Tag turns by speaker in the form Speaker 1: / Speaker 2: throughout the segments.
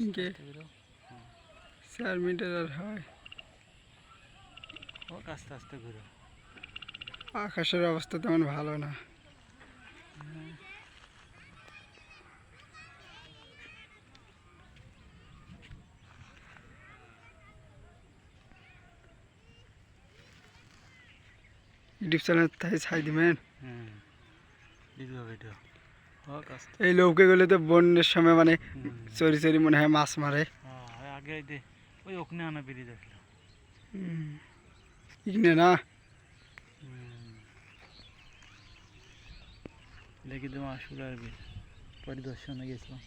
Speaker 1: ইনকে 4 metre আর হয়।
Speaker 2: আস্তে আস্তে ঘুরো।
Speaker 1: আকাশের অবস্থা তেমন ভালো না। ইউটিউব চ্যানেল তাই ছাই দিবেন।
Speaker 2: ভিডিও
Speaker 1: এই নৌকে গুলো তো বন্যার সময় মানে চরি চরি মনে হয় মাছ মারে।
Speaker 2: আগে ওই ওখানে আনা বেরিয়ে দেখলো
Speaker 1: ইগনে না
Speaker 2: লেগে দেওয়া আসুরার পরিদর্শনে গেছিলাম।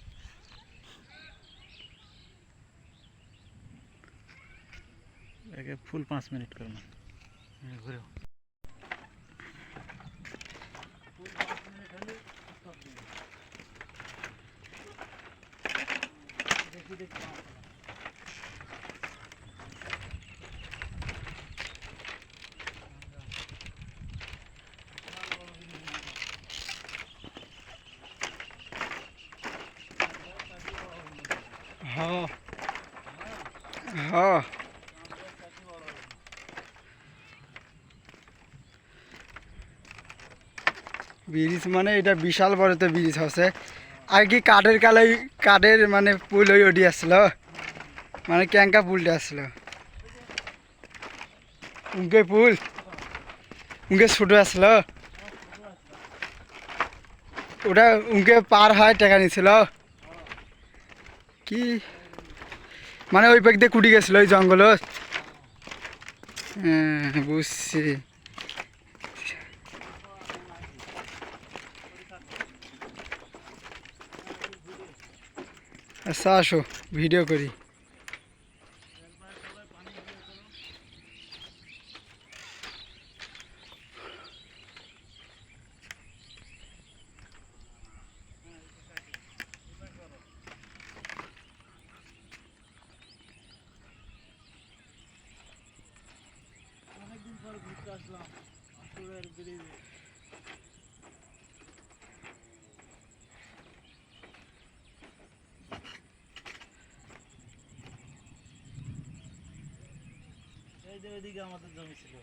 Speaker 2: ফুল 5 মিনিট করলাম ঘুরে।
Speaker 1: হ্যাঁ হ্যাঁ ব্রিজ মানে এটা বিশাল বড় তো ব্রিজ হচ্ছে। আর কি কাঠের কালাই কাঠের মানে পুল হয়ে উঠে আসলো, মানে ক্যাঙ্কা পুলটা আসলো। উনকে পুল উনকে ছোটো আসলো, ওটা উনকে পার হয় টাকা নিছিল কি, মানে ওই পাক দিয়ে কুটি গেছিল ওই জঙ্গলত। হ্যাঁ বুঝছি। আচ্ছা আসো ভিডিও করি।
Speaker 2: অনেকদিন পর ঘুরতে আসলাম আসুরের ব্রিজে। এই যে ওইদিকে আমাদের জমি ছিল,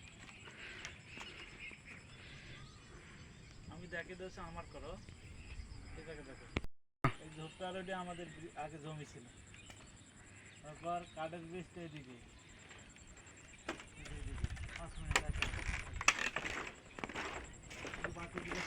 Speaker 2: আমি দেখে দিয়েছি আমার করো দেখো দেখো এই ঝোপটা অলরেডি আমাদের আগে জমি ছিল। তারপর কাঠের ব্রিজটা এদিকে 5 মিনিট আছে বাকি দিকে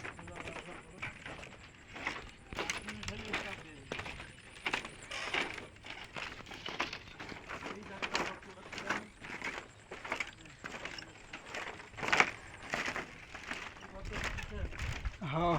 Speaker 1: হ্যাঁ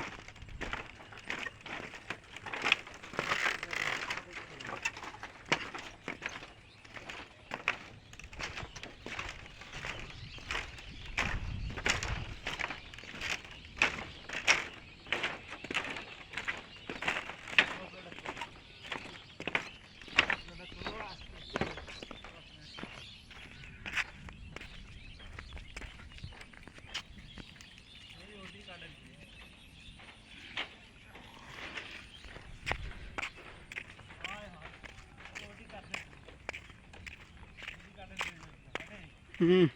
Speaker 1: হুম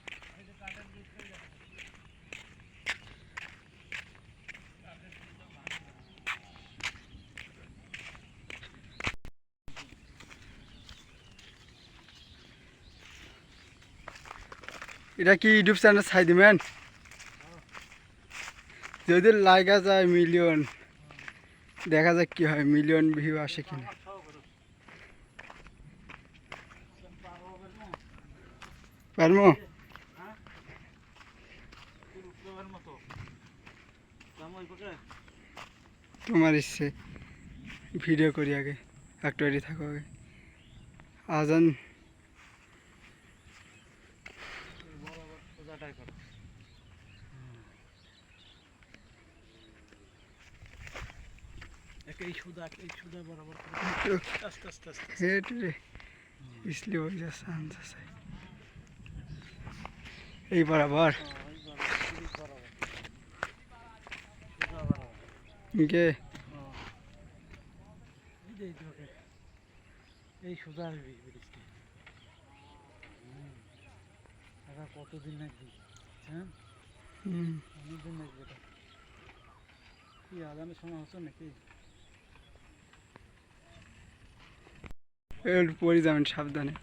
Speaker 1: এটা কি ইউটিউব চ্যানেল ছাই দিবেন? যদি লাগা যায় মিলিয়ন, দেখা যাক কি হয়, মিলিয়ন ভিউ আসে কিনা। পারমো তোমার ইচ্ছে, ভিডিও করি আগে, একটু রেডি থাকো আগে। আজান हेट रे इसलिए हो जाता आंसर सही এই বরাবর কে
Speaker 2: এই সোজা আসবি ব্রিজটা। এটা কতদিন লাগবে হ্যাঁ, অনেকদিন লাগবে এটা। কি আদানের সময় হচ্ছে নাকি?
Speaker 1: পড়ে যাবেন সাবধানে।